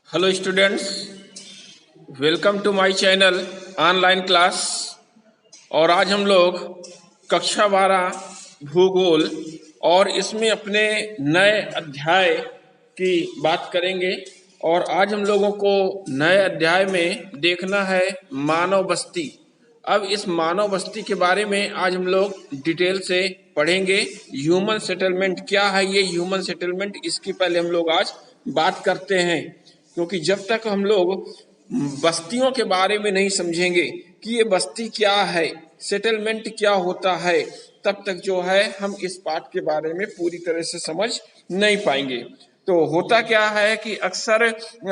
Hello students, welcome to my channel online class. और आज हम लोग कक्षा 12 भूगोल और इसमें अपने नए अध्याय की बात करेंगे। और आज हम लोगों को नए अध्याय में देखना है मानव बस्ती। अब इस मानव बस्ती के बारे में आज हम लोग डिटेल से पढ़ेंगे। ह्यूमन सेटलमेंट क्या है, ये ह्यूमन सेटलमेंट, इसकी पहले हम लोग आज बात करते हैं। क्योंकि जब तक हम लोग बस्तियों के बारे में नहीं समझेंगे कि ये बस्ती क्या है, सेटलमेंट क्या होता है, तब तक जो है हम इस पाठ के बारे में पूरी तरह से समझ नहीं पाएंगे। तो होता क्या है कि अक्सर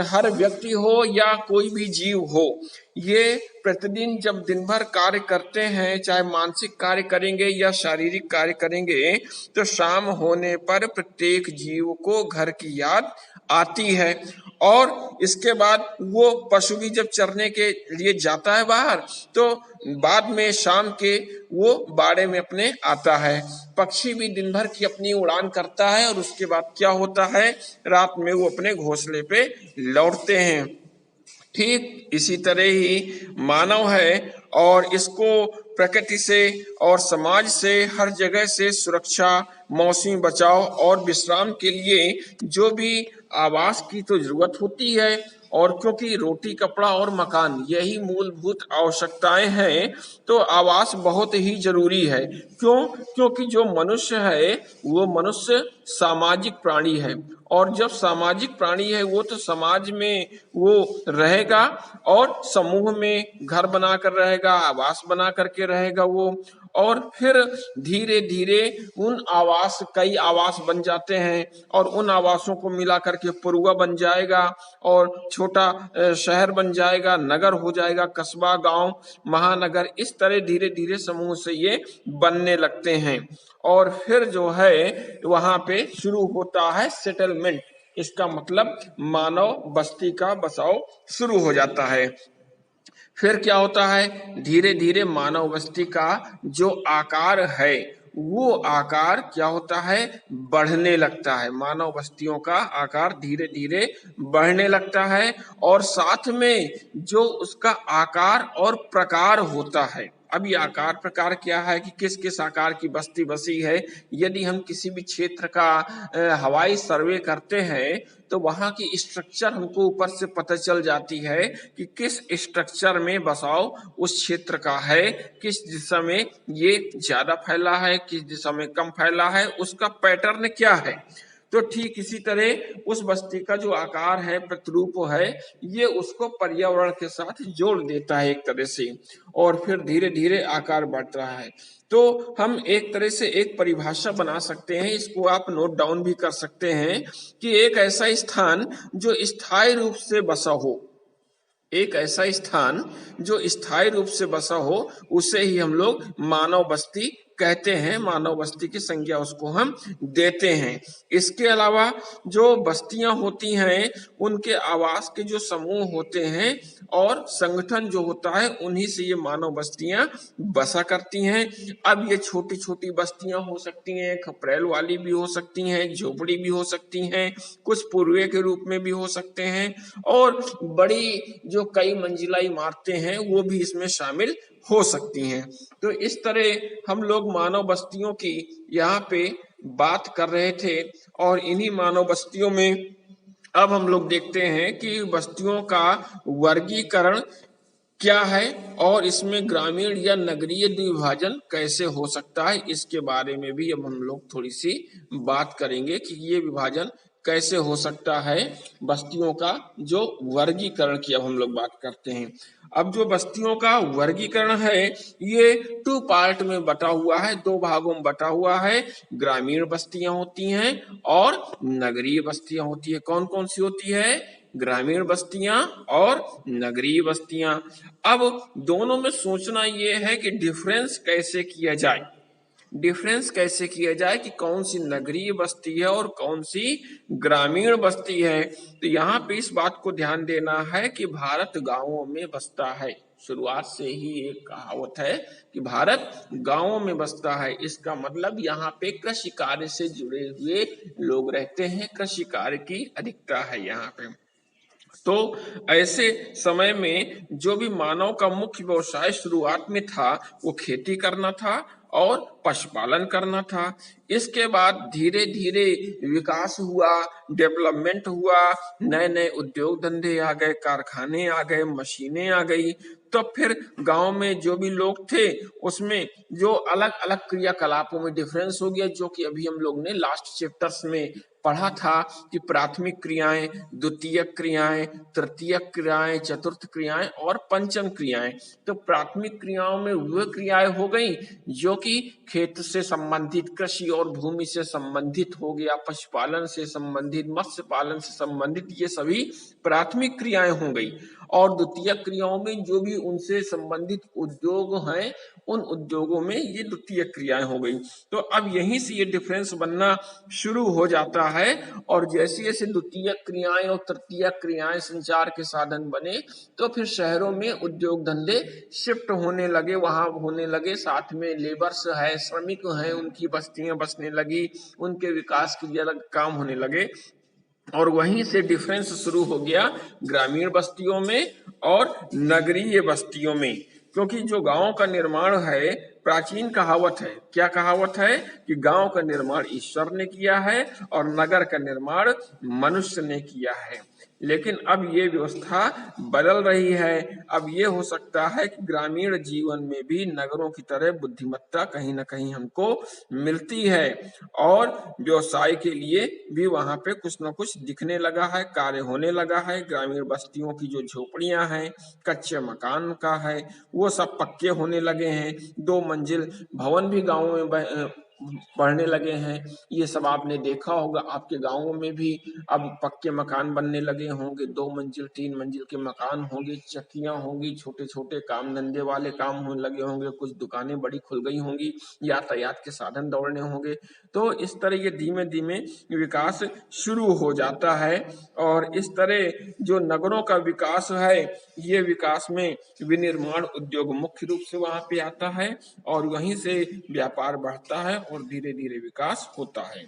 हर व्यक्ति हो या कोई भी जीव हो, ये प्रतिदिन जब दिन भर कार्य करते हैं, चाहे मानसिक कार्य करेंगे या शारीरिक कार्य करेंगे, तो शाम होने पर प्रत्येक जीव को घर की याद आती है। और इसके बाद वो पशु भी जब चरने के लिए जाता है बाहर, तो बाद में शाम के वो बाड़े में अपने आता है। पक्षी भी दिन भर की अपनी उड़ान करता है और उसके बाद क्या होता है, रात में वो अपने घोंसले पे लौटते हैं। ठीक इसी तरह ही मानव है, और इसको प्रकृति से और समाज से हर जगह से सुरक्षा, मौसमी बचाव और विश्राम के लिए जो भी आवास की तो जरूरत होती है। और क्योंकि रोटी, कपड़ा और मकान यही मूलभूत आवश्यकताएं हैं, तो आवास बहुत ही जरूरी है। क्यों? क्योंकि जो मनुष्य है वो मनुष्य सामाजिक प्राणी है, और जब सामाजिक प्राणी है वो तो समाज में वो रहेगा और समूह में घर बनाकर रहेगा, आवास बना करके रहेगा वो। और फिर धीरे धीरे उन आवास, कई आवास बन जाते हैं, और उन आवासों को मिला करके पुरवा बन जाएगा, और छोटा शहर बन जाएगा, नगर हो जाएगा, कस्बा, गांव, महानगर। इस तरह धीरे धीरे समूह से ये बनने लगते हैं। और फिर जो है वहां पे शुरू होता है सेटलमेंट। इसका मतलब मानव बस्ती का बसाव शुरू हो जाता है। फिर क्या होता है, धीरे धीरे मानव बस्ती का जो आकार है वो आकार क्या होता है, बढ़ने लगता है। मानव बस्तियों का आकार धीरे धीरे बढ़ने लगता है, और साथ में जो उसका आकार और प्रकार होता है। अब ये आकार प्रकार क्या है कि किस किस आकार की बस्ती बसी है। यदि हम किसी भी क्षेत्र का हवाई सर्वे करते हैं, तो वहां की स्ट्रक्चर हमको ऊपर से पता चल जाती है कि किस स्ट्रक्चर में बसाव उस क्षेत्र का है, किस दिशा में ये ज्यादा फैला है, किस दिशा में कम फैला है, उसका पैटर्न क्या है। तो ठीक इसी तरह उस बस्ती का जो आकार है, प्रतिरूप है, ये उसको पर्यावरण के साथ जोड़ देता है एक तरह से, और फिर धीरे धीरे आकार बढ़ रहा है। तो हम एक तरह से एक परिभाषा बना सकते हैं, इसको आप नोट डाउन भी कर सकते हैं, कि एक ऐसा स्थान जो स्थायी रूप से बसा हो, एक ऐसा स्थान जो स्थायी रूप से बसा हो, उसे ही हम लोग मानव बस्ती कहते हैं। मानव बस्ती की संज्ञा उसको हम देते हैं। इसके अलावा जो बस्तियां होती हैं, उनके आवास के जो समूह होते हैं और संगठन जो होता है, उन्हीं से ये मानव बस्तियां बसा करती हैं। अब ये छोटी छोटी बस्तियां हो सकती हैं, खपरेल वाली भी हो सकती हैं, झोपड़ी भी हो सकती हैं, कुछ पूर्वे के रूप में भी हो सकते हैं, और बड़ी जो कई मंजिला इमारतें हैं वो भी इसमें शामिल हो सकती हैं। तो इस तरह हम लोग मानव बस्तियों की यहाँ पे बात कर रहे थे। और इन्हीं मानव बस्तियों में अब हम लोग देखते हैं कि बस्तियों का वर्गीकरण क्या है, और इसमें ग्रामीण या नगरीय द्विभाजन कैसे हो सकता है, इसके बारे में भी अब हम लोग थोड़ी सी बात करेंगे कि ये विभाजन कैसे हो सकता है। बस्तियों का जो वर्गीकरण की अब हम लोग बात करते हैं। अब जो बस्तियों का वर्गीकरण है, ये 2 पार्ट में बटा हुआ है, 2 भागों में बटा हुआ है। ग्रामीण बस्तियां होती हैं और नगरीय बस्तियां होती है। कौन कौन सी होती है? ग्रामीण बस्तियां और नगरीय बस्तियां। अब दोनों में सोचना यह है कि डिफरेंस कैसे किया जाए, डिफरेंस कैसे किया जाए कि कौन सी नगरीय बस्ती है और कौन सी ग्रामीण बस्ती है। तो यहाँ पे इस बात को ध्यान देना है कि भारत गांवों में बसता है। शुरुआत से ही एक कहावत है कि भारत गांवों में बसता है। इसका मतलब यहाँ पे कृषि कार्य से जुड़े हुए लोग रहते हैं, कृषि कार्य की अधिकता है यहाँ पे। तो ऐसे समय में जो भी मानव का मुख्य व्यवसाय शुरुआत में था वो खेती करना था और पशुपालन करना था। इसके बाद धीरे धीरे विकास हुआ, डेवलपमेंट हुआ, नए नए उद्योग धंधे आ गए, कारखाने आ गए, मशीनें आ गई। तो फिर गांव में जो भी लोग थे उसमें जो अलग अलग क्रियाकलापों में डिफरेंस हो गया, जो कि अभी हम लोग ने लास्ट चैप्टर्स में पढ़ा था कि प्राथमिक क्रियाएं, द्वितीयक क्रियाएं, तृतीयक क्रियाएं, चतुर्थ क्रियाएं और पंचम क्रियाएं। तो प्राथमिक क्रियाओं में वह क्रियाएं हो गई जो कि खेत से संबंधित, कृषि और भूमि से संबंधित हो गया, पशुपालन से संबंधित, मत्स्य पालन से संबंधित, ये सभी प्राथमिक क्रियाएं हो गई। और द्वितीय क्रियाओं में जो भी उनसे संबंधित उद्योग हैं उन उद्योगों में ये द्वितीय क्रियाएं हो गई। तो अब यहीं से ये डिफरेंस बनना शुरू हो जाता है। और जैसे जैसे द्वितीय क्रियाएं और तृतीय क्रियाएं संचार के साधन बने तो फिर शहरों में उद्योग धंधे शिफ्ट होने लगे, वहां होने लगे, साथ में लेबर्स है, श्रमिक हैं, उनकी बस्तियां बसने लगी, उनके विकास के लिए अलग काम होने लगे। और वहीं से डिफरेंस शुरू हो गया ग्रामीण बस्तियों में और नगरीय बस्तियों में। क्योंकि जो गांव का निर्माण है, प्राचीन कहावत है, क्या कहावत है कि गांव का निर्माण ईश्वर ने किया है और नगर का निर्माण मनुष्य ने किया है। लेकिन अब ये व्यवस्था बदल रही है। अब ये हो सकता है कि ग्रामीण जीवन में भी नगरों की तरह बुद्धिमत्ता कहीं ना कहीं हमको मिलती है और व्यवसाय के लिए भी वहां पे कुछ ना कुछ दिखने लगा है, कार्य होने लगा है। ग्रामीण बस्तियों की जो झोपड़ियां हैं, कच्चे मकान का है, वो सब पक्के होने लगे हैं। 2 मंजिल भवन भी गाँवों में बढ़ने लगे हैं। ये सब आपने देखा होगा, आपके गांवों में भी अब पक्के मकान बनने लगे होंगे, 2 मंजिल 3 मंजिल के मकान होंगे, चक्कियां होंगी, छोटे छोटे काम धंधे वाले काम होने लगे होंगे, कुछ दुकानें बड़ी खुल गई होंगी, यातायात के साधन दौड़ने होंगे। तो इस तरह ये धीमे धीमे विकास शुरू हो जाता है। और इस तरह जो नगरों का विकास है, ये विकास में विनिर्माण उद्योग मुख्य रूप से वहां पे आता है और वहीं से व्यापार बढ़ता है और धीरे धीरे विकास होता है।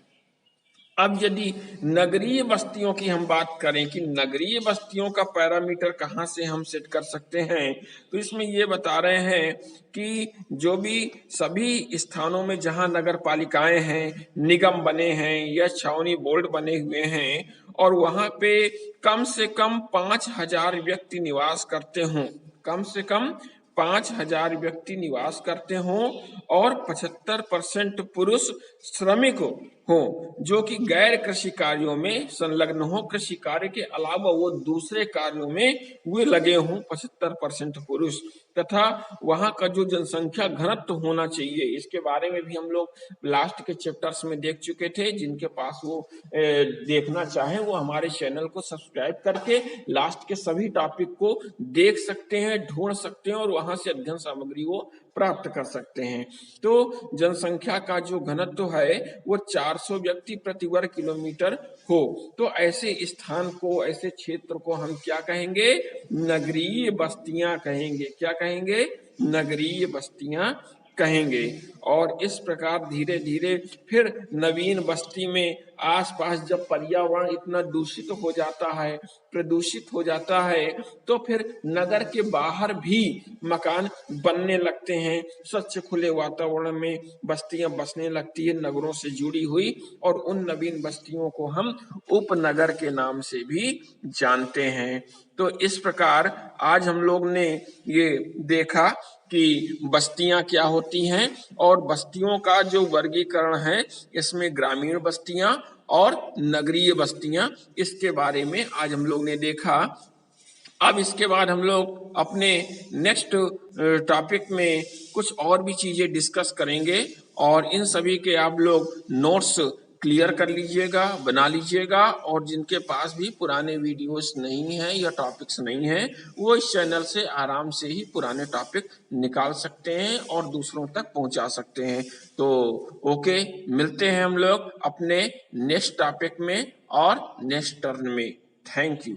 अब यदि नगरीय बस्तियों की हम बात करें कि नगरीय बस्तियों का पैरामीटर कहाँ से हम सेट कर सकते हैं, तो इसमें ये बता रहे हैं कि जो भी सभी स्थानों में जहाँ नगर पालिकाएं हैं, निगम बने हैं या छावनी बोर्ड बने हुए हैं और वहाँ पे कम से कम 5,000 व्यक्ति निवास करते हों, कम से कम 5,000 व्यक्ति निवास करते हों और 75% पुरुष श्रमिक हो जो कि गैर कृषि कार्यों में संलग्न हो, कृषि कार्य के अलावा वो दूसरे कार्यों में वे लगे हों, 75% पुरुष। तथा वहां का जो जनसंख्या घनत्व होना चाहिए, इसके बारे में भी हम लोग लास्ट के चैप्टर्स में देख चुके थे। जिनके पास वो देखना चाहे वो हमारे चैनल को सब्सक्राइब करके लास्ट के सभी टॉपिक को देख सकते हैं, ढूंढ सकते हैं और वहां से अध्ययन सामग्री वो प्राप्त कर सकते हैं। तो जनसंख्या का जो घनत्व है वो 400 व्यक्ति प्रति वर्ग किलोमीटर हो। तो ऐसे स्थान को, ऐसे क्षेत्र को हम क्या कहेंगे? नगरीय बस्तियां कहेंगे। क्या कहेंगे? नगरीय बस्तियां कहेंगे। और इस प्रकार धीरे धीरे फिर नवीन बस्ती में आसपास जब पर्यावरण इतना दूषित हो जाता है, प्रदूषित हो जाता है, तो फिर नगर के बाहर भी मकान बनने लगते हैं। स्वच्छ खुले वातावरण में बस्तियां बसने लगती है नगरों से जुड़ी हुई, और उन नवीन बस्तियों को हम उपनगर के नाम से भी जानते हैं। तो इस प्रकार आज हम लोग ने ये देखा कि बस्तियां क्या होती हैं और बस्तियों का जो वर्गीकरण है इसमें ग्रामीण बस्तियां और नगरीय बस्तियां, इसके बारे में आज हम लोग ने देखा। अब इसके बाद हम लोग अपने नेक्स्ट टॉपिक में कुछ और भी चीजें डिस्कस करेंगे और इन सभी के आप लोग नोट्स क्लियर कर लीजिएगा, बना लीजिएगा। और जिनके पास भी पुराने वीडियोस नहीं हैं या टॉपिक्स नहीं हैं, वो इस चैनल से आराम से ही पुराने टॉपिक निकाल सकते हैं और दूसरों तक पहुंचा सकते हैं। तो ओके, मिलते हैं हम लोग अपने नेक्स्ट टॉपिक में और नेक्स्ट टर्न में। Thank you.